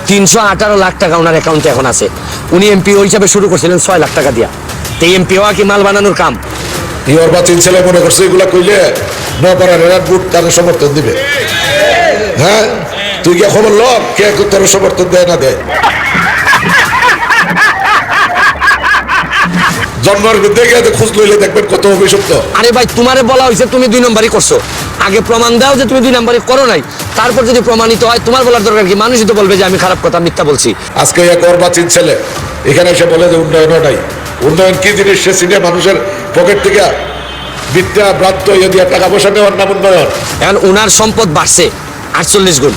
318 লাখ টাকা ওনার অ্যাকাউন্টে এখন আছে। উনি এমপিও হিসাবে শুরু করছিলেন 6 লাখ টাকা দিয়া। তো এমপি হওয়া কি মাল বানানোর কাম? ইয়র বা তিন ছেলে মনে করছে এগুলা কইলে নপাড়ার এরা বুট তাদের সমর্থন দিবে। হ্যাঁ, তুই কি খবর ল কে তোর সমর্থন দেয় না দেয়? জন্মের দেখে খোঁজ লইলে দেখবেন কত অভিশপ্ত। আরে ভাই, তোমারে বলা হয়েছে তুমি 2 নম্বরই করছো। আগে প্রমাণ দাও যে তুমি 2 নম্বরই করো নাই, তারপর যদি প্রমাণিত হয় তোমার বলার দরকার কি? মানুষই তো বলবে যে আমি খারাপ কথা মিথ্যা বলছি। আজকে এক অর্বাচীন ছেলে এখানে এসে বলে যে উন্নয়নও নাই। উন্নয়ন কি জিনিস সে চিনে মানুষের পকেট থেকে বিদ্যা ব্রাত্য ইয়ে দিয়ে টাকা পয়সা নেওয়ার নাম উন্নয়ন। এখন ওনার সম্পদ বাড়ছে 48 গুণ।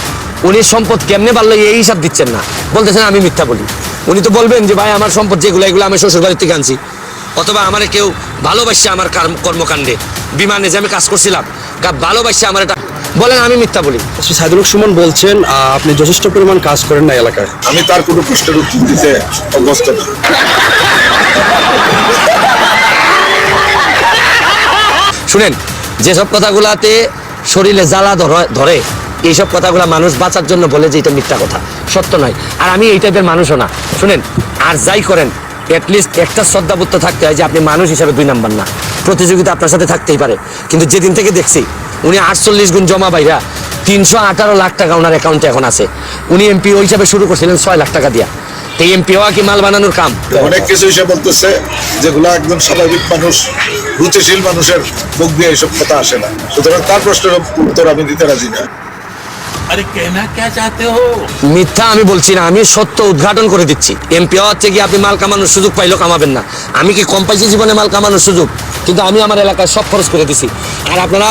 উনি সম্পদ কেমনে বাড়লো এই হিসাব দিচ্ছেন না, বলতেছেন আমি মিথ্যা বলি। উনি তো বলবেন যে ভাই আমার সম্পদ যেগুলো এগুলো আমি শ্বশুর বাড়ির থেকে আনছি, অথবা আমার কেউ ভালোবাসছে আমার কর্মকাণ্ডে, বিমানে যে আমি কাজ করছিলাম ভালোবাসছে আমার, এটা বলেন আমি মিথ্যা বলি। সাইদুল হক সুমন বলছেন আপনি যথেষ্ট পরিমাণ কাজ করেন না এলাকায়। আমি তার কোনো প্রশ্নের উত্তর দিতে অভ্যস্ত না। শুনেন, যেসব কথাগুলাতে শরীরে জ্বালা ধরে এইসব কথাগুলা মানুষ বাঁচার জন্য বলে যে এটা মিথ্যা কথা, সত্য নয়। আর আমি এই টাইপের মানুষও না। শুনেন, আর যাই করেন অ্যাটলিস্ট একটা শ্রদ্ধাবোধ থাকতে হয় যে আপনি মানুষ হিসাবে 2 নাম্বার না। প্রতিযোগিতা আপনার সাথে থাকতেই পারে, কিন্তু যেদিন থেকে দেখছি উনি 48 গুণ জমা বাইরা 318 লাখ টাকা ওনার অ্যাকাউন্টে এখন আছে। উনি এমপিও হিসাবে শুরু করছিলেন 6 লাখ টাকা দিয়া। তো এমপি হওয়া কি মাল বানানোর কাম? অনেক কিছু হিসেবে বলতেছে যেগুলো একদম স্বাভাবিক মানুষ, রুচিশীল মানুষের মুখ দিয়ে এইসব কথা আসে না। সুতরাং তার প্রশ্নের উত্তর আমি দিতে রাজি না। अरे कहना क्या चाहते हो? মিথ্যা আমি বলছি না, আমি সত্য উদ্ঘাটন করে দিচ্ছি। এমপি হচ্ছে কি আপনি মাল কামানোর সুযোগ পাইলেও কামাবেন না। আমি কি কম পাইছি জীবনে মাল কামানোর সুযোগ? কিন্তু আমি আমার এলাকায় সব খরচ করে দিছি। আর আপনারা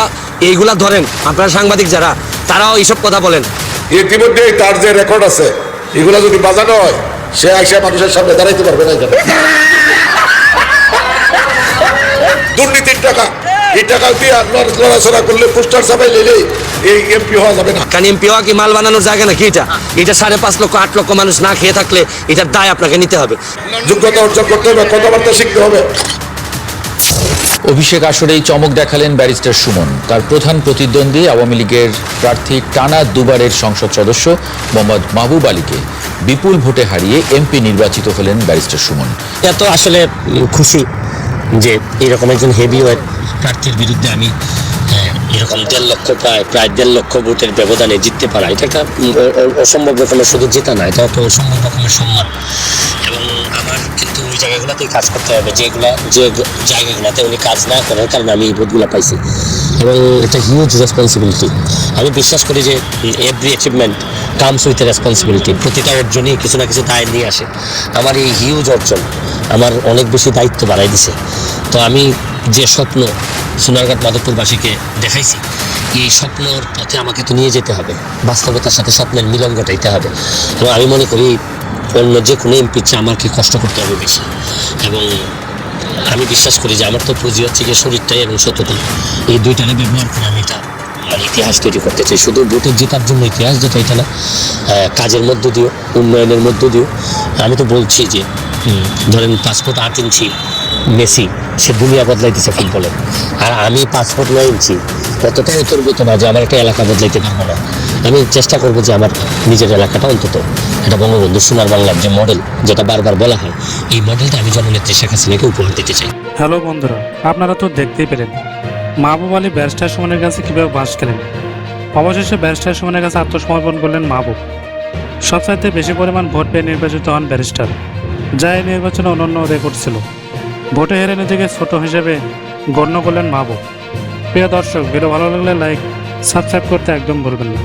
এইগুলা ধরেন, আপনারা সাংবাদিক যারা, তারাও এইসব কথা বলেন। ইতিমধ্যে তার যে রেকর্ড আছে এগুলা যদি বাজানো হয় সে আসে মানুষের সামনে দাঁড়াইতে পারবে না। দুর্নীতির টাকা, এই টাকা দিয়ে লড়াচড়া করলে পোস্টার ছাপাই নিলে এই এমপি হওয়া যাবে না। কারণ এমপি হওয়া কি মাল বানানোর জায়গা নাকি? এটা 5.5 লক্ষ 8 লক্ষ মানুষ না খেয়ে থাকলে এটার দায় আপনাকে নিতে হবে। যোগ্যতা অর্জন করতে হবে, কথাবার্তা শিখতে হবে। অভিষেক আসরেই চমক দেখালেন ব্যারিস্টার সুমন। তার প্রধান প্রতিদ্বন্দ্বী আওয়ামী লীগের প্রার্থী টানা দুবারের সংসদ সদস্য মোহাম্মদ মাহবুব আলীকে বিপুল ভোটে হারিয়ে এমপি নির্বাচিত হলেন ব্যারিস্টার সুমন। এত আসলে খুশি যে এরকম একজন হেভিওয়েট প্রার্থীর বিরুদ্ধে আমি এরকম 1.5 লক্ষ প্রায় 1.5 লক্ষ ভোটের ব্যবধানে জিততে পারা, এটা একটা অসম্ভব রকমের শুধু জেতা না, এটা একটা অসম্ভব রকমের সম্মান। এবং আমার কিন্তু ওই জায়গাগুলোতেই কাজ করতে হবে যে জায়গাগুলোতে উনি কাজ না করার কারণে আমি এই ভোটগুলো পাইছি। এবং এটা হিউজ রেসপন্সিবিলিটি। আমি বিশ্বাস করি যে every achievement comes with responsibility. প্রতিটা অর্জনই কিছু না কিছু দায় নিয়ে আসে। আমার এই হিউজ অর্জন আমার অনেক বেশি দায়িত্ব বাড়াই দিছে। তো আমি যে স্বপ্ন সোনারঘাট মাধবপুরবাসীকে দেখাইছি, এই স্বপ্নর পথে আমাকে তো নিয়ে যেতে হবে, বাস্তবতার সাথে স্বপ্নের মিলন ঘটাইতে হবে। এবং আমি মনে করি অন্য যে কোনো এমপির চেয়ে আমাকে কষ্ট করতে হবে বেশি। এবং আমি বিশ্বাস করি যে আমার তো পুঁজি হচ্ছে গিয়ে শরীরটাই এবং সততা, এই দুইটারে ব্যবহার করে আমি এটা মানে ইতিহাস তৈরি করতে চাই। শুধু ভোটের জেতার জন্য ইতিহাস যেটা, এটা না, কাজের মধ্য দিয়েও, উন্নয়নের মধ্য দিয়েও। আমি তো বলছি যে ধরেন 5 ফুট 8 ইঞ্চি মেসি, সে দুনিয়া বদলাইতেছে ফুটবলে, আর আমি 5 ফুট 9 ইঞ্চি কতটা উত্তরগত না যে আমার একটা এলাকা বদলাইতে পারবো না। আমি চেষ্টা করবো যে আমার নিজের এলাকাটা অন্তত এটা বঙ্গবন্ধু সোনার বাংলার যে মডেল, যেটা বারবার বলা হয়, এই মডেলটা আমি জননেত্রী শেখ হাসিনাকে উপহার দিতে চাই। হ্যালো বন্ধুরা, আপনারা তো দেখতেই পেলেন মাহবুব আলী ব্যারিস্টার সুমনের কাছে কীভাবে বাস খেলেন। অবশেষে ব্যারিস্টার সুমনের কাছে আত্মসমর্পণ করলেন মাহবুব। সবচাইতে বেশি পরিমাণ ভোট পেয়ে নির্বাচিত হন ব্যারিস্টার, যা এই নির্বাচনে অনন্য রেকর্ড ছিল। ভোটে হেরে নিজেকে ছোট হিসেবে গণ্য করলেন মাহবুব। প্রিয় দর্শক, ভিডিও ভালো লাগলে লাইক, সাবস্ক্রাইব করতে একদম ভুলবেন না।